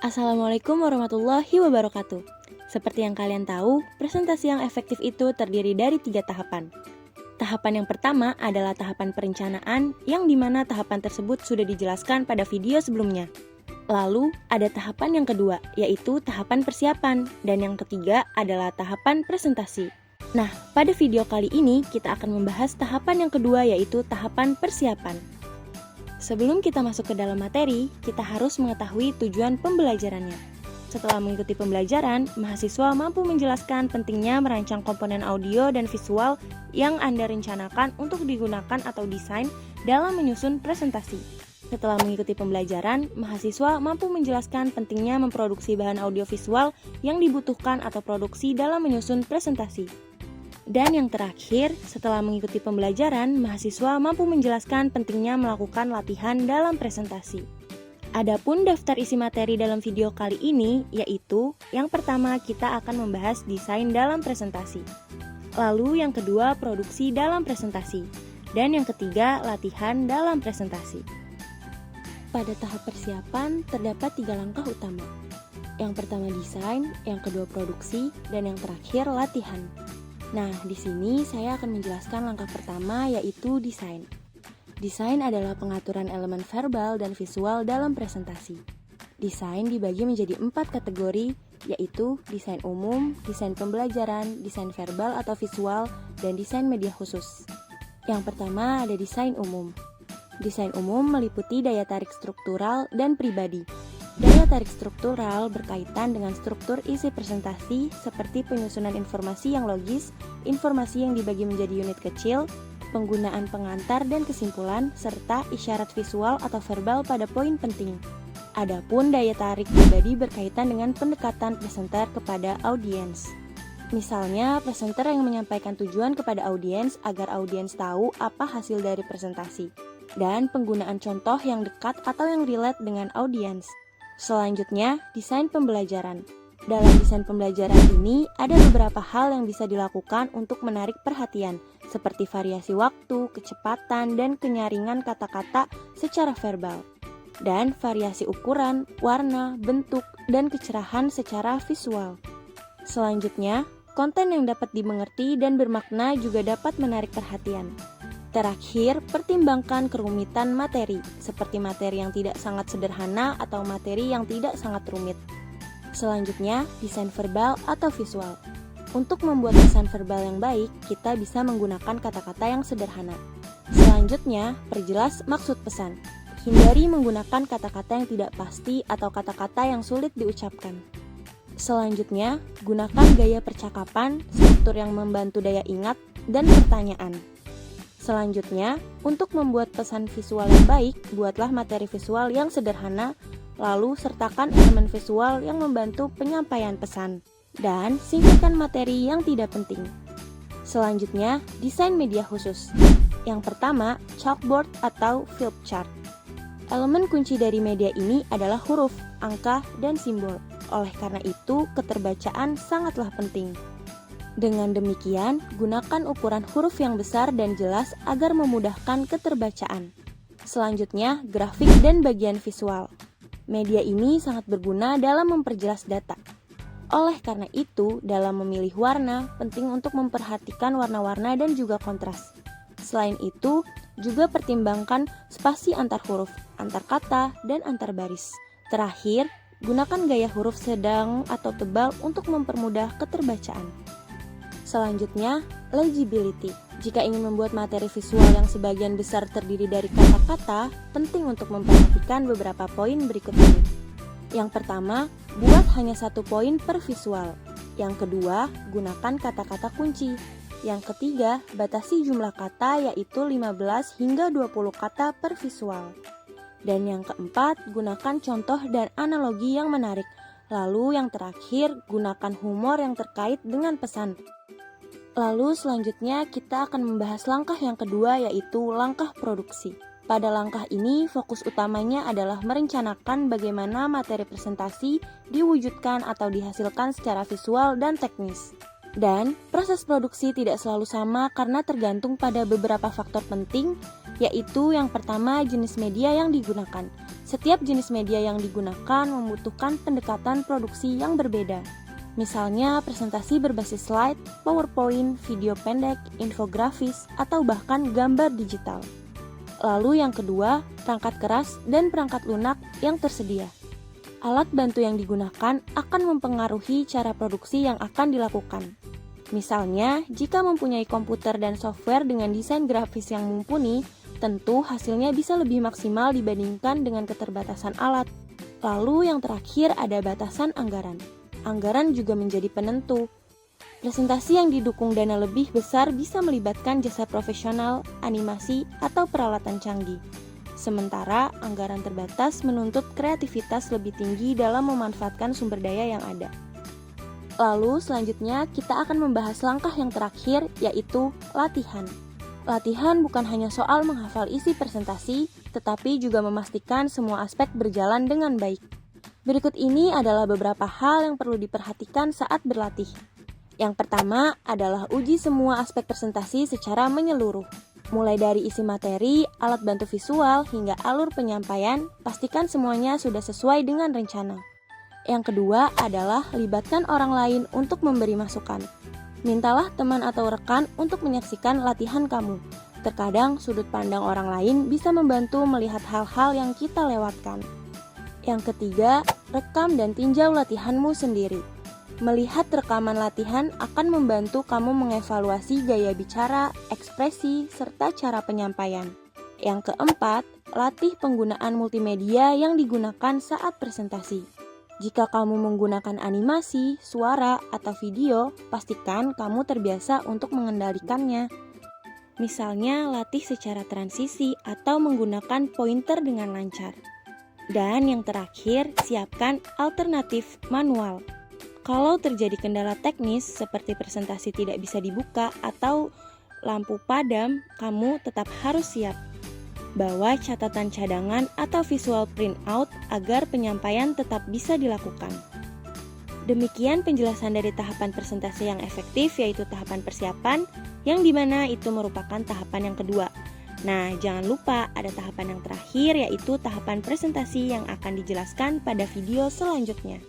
Assalamualaikum warahmatullahi wabarakatuh. Seperti yang kalian tahu, presentasi yang efektif itu terdiri dari 3 tahapan. Tahapan yang pertama adalah tahapan perencanaan, yang dimana tahapan tersebut sudah dijelaskan pada video sebelumnya. Lalu, ada tahapan yang kedua, yaitu tahapan persiapan, dan yang ketiga adalah tahapan presentasi. Nah, pada video kali ini kita akan membahas tahapan yang kedua, yaitu tahapan persiapan. Sebelum kita masuk ke dalam materi, kita harus mengetahui tujuan pembelajarannya. Setelah mengikuti pembelajaran, mahasiswa mampu menjelaskan pentingnya merancang komponen audio dan visual yang Anda rencanakan untuk digunakan atau desain dalam menyusun presentasi. Setelah mengikuti pembelajaran, mahasiswa mampu menjelaskan pentingnya memproduksi bahan audiovisual yang dibutuhkan atau produksi dalam menyusun presentasi. Dan yang terakhir, setelah mengikuti pembelajaran, mahasiswa mampu menjelaskan pentingnya melakukan latihan dalam presentasi. Adapun daftar isi materi dalam video kali ini, yaitu yang pertama kita akan membahas desain dalam presentasi. Lalu yang kedua produksi dalam presentasi. Dan yang ketiga latihan dalam presentasi. Pada tahap persiapan terdapat 3 langkah utama. Yang pertama desain, yang kedua produksi, dan yang terakhir latihan. Nah, di sini saya akan menjelaskan langkah pertama yaitu desain. Desain adalah pengaturan elemen verbal dan visual dalam presentasi. Desain dibagi menjadi 4 kategori, yaitu desain umum, desain pembelajaran, desain verbal atau visual, dan desain media khusus. Yang pertama ada desain umum. Desain umum meliputi daya tarik struktural dan pribadi. Daya tarik struktural berkaitan dengan struktur isi presentasi seperti penyusunan informasi yang logis, informasi yang dibagi menjadi unit kecil, penggunaan pengantar dan kesimpulan, serta isyarat visual atau verbal pada poin penting. Adapun daya tarik pribadi berkaitan dengan pendekatan presenter kepada audiens. Misalnya, presenter yang menyampaikan tujuan kepada audiens agar audiens tahu apa hasil dari presentasi, dan penggunaan contoh yang dekat atau yang relate dengan audiens. Selanjutnya, desain pembelajaran. Dalam desain pembelajaran ini, ada beberapa hal yang bisa dilakukan untuk menarik perhatian, seperti variasi waktu, kecepatan, dan kenyaringan kata-kata secara verbal, dan variasi ukuran, warna, bentuk, dan kecerahan secara visual. Selanjutnya, konten yang dapat dimengerti dan bermakna juga dapat menarik perhatian. Terakhir, pertimbangkan kerumitan materi, seperti materi yang tidak sangat sederhana atau materi yang tidak sangat rumit. Selanjutnya, desain verbal atau visual. Untuk membuat pesan verbal yang baik, kita bisa menggunakan kata-kata yang sederhana. Selanjutnya, perjelas maksud pesan. Hindari menggunakan kata-kata yang tidak pasti atau kata-kata yang sulit diucapkan. Selanjutnya, gunakan gaya percakapan, struktur yang membantu daya ingat, dan pertanyaan. Selanjutnya, untuk membuat pesan visual yang baik, buatlah materi visual yang sederhana, lalu sertakan elemen visual yang membantu penyampaian pesan, dan singkirkan materi yang tidak penting. Selanjutnya, desain media khusus. Yang pertama, chalkboard atau flip chart. Elemen kunci dari media ini adalah huruf, angka, dan simbol. Oleh karena itu, keterbacaan sangatlah penting. Dengan demikian, gunakan ukuran huruf yang besar dan jelas agar memudahkan keterbacaan. Selanjutnya, grafik dan bagian visual. Media ini sangat berguna dalam memperjelas data. Oleh karena itu, dalam memilih warna, penting untuk memperhatikan warna-warna dan juga kontras. Selain itu, juga pertimbangkan spasi antar huruf, antar kata, dan antar baris. Terakhir, gunakan gaya huruf sedang atau tebal untuk mempermudah keterbacaan. Selanjutnya, legibility. Jika ingin membuat materi visual yang sebagian besar terdiri dari kata-kata, penting untuk memperhatikan beberapa poin berikut ini. Yang pertama, buat hanya 1 poin per visual. Yang kedua, gunakan kata-kata kunci. Yang ketiga, batasi jumlah kata yaitu 15 hingga 20 kata per visual. Dan yang keempat, gunakan contoh dan analogi yang menarik. Lalu yang terakhir, gunakan humor yang terkait dengan pesan. Lalu selanjutnya kita akan membahas langkah yang kedua yaitu langkah produksi. Pada langkah ini fokus utamanya adalah merencanakan bagaimana materi presentasi diwujudkan atau dihasilkan secara visual dan teknis. Dan proses produksi tidak selalu sama karena tergantung pada beberapa faktor penting, yaitu yang pertama jenis media yang digunakan. Setiap jenis media yang digunakan membutuhkan pendekatan produksi yang berbeda. Misalnya presentasi berbasis slide, PowerPoint, video pendek, infografis, atau bahkan gambar digital. Lalu yang kedua, perangkat keras dan perangkat lunak yang tersedia. Alat bantu yang digunakan akan mempengaruhi cara produksi yang akan dilakukan. Misalnya, jika mempunyai komputer dan software dengan desain grafis yang mumpuni, tentu hasilnya bisa lebih maksimal dibandingkan dengan keterbatasan alat. Lalu yang terakhir ada batasan anggaran. Anggaran juga menjadi penentu. Presentasi yang didukung dana lebih besar bisa melibatkan jasa profesional, animasi, atau peralatan canggih. Sementara anggaran terbatas menuntut kreativitas lebih tinggi dalam memanfaatkan sumber daya yang ada. Lalu selanjutnya kita akan membahas langkah yang terakhir, yaitu latihan. Latihan bukan hanya soal menghafal isi presentasi, tetapi juga memastikan semua aspek berjalan dengan baik. Berikut ini adalah beberapa hal yang perlu diperhatikan saat berlatih. Yang pertama adalah uji semua aspek presentasi secara menyeluruh. Mulai dari isi materi, alat bantu visual, hingga alur penyampaian, pastikan semuanya sudah sesuai dengan rencana. Yang kedua adalah libatkan orang lain untuk memberi masukan. Mintalah teman atau rekan untuk menyaksikan latihan kamu. Terkadang sudut pandang orang lain bisa membantu melihat hal-hal yang kita lewatkan. Yang ketiga, rekam dan tinjau latihanmu sendiri. Melihat rekaman latihan akan membantu kamu mengevaluasi gaya bicara, ekspresi, serta cara penyampaian. Yang keempat, latih penggunaan multimedia yang digunakan saat presentasi. Jika kamu menggunakan animasi, suara, atau video, pastikan kamu terbiasa untuk mengendalikannya. Misalnya, latih secara transisi atau menggunakan pointer dengan lancar. Dan yang terakhir, siapkan alternatif manual. Kalau terjadi kendala teknis seperti presentasi tidak bisa dibuka atau lampu padam, kamu tetap harus siap. Bawa catatan cadangan atau visual printout agar penyampaian tetap bisa dilakukan. Demikian penjelasan dari tahapan presentasi yang efektif, yaitu tahapan persiapan, yang dimana itu merupakan tahapan yang kedua. Nah, jangan lupa ada tahapan yang terakhir, yaitu tahapan presentasi yang akan dijelaskan pada video selanjutnya.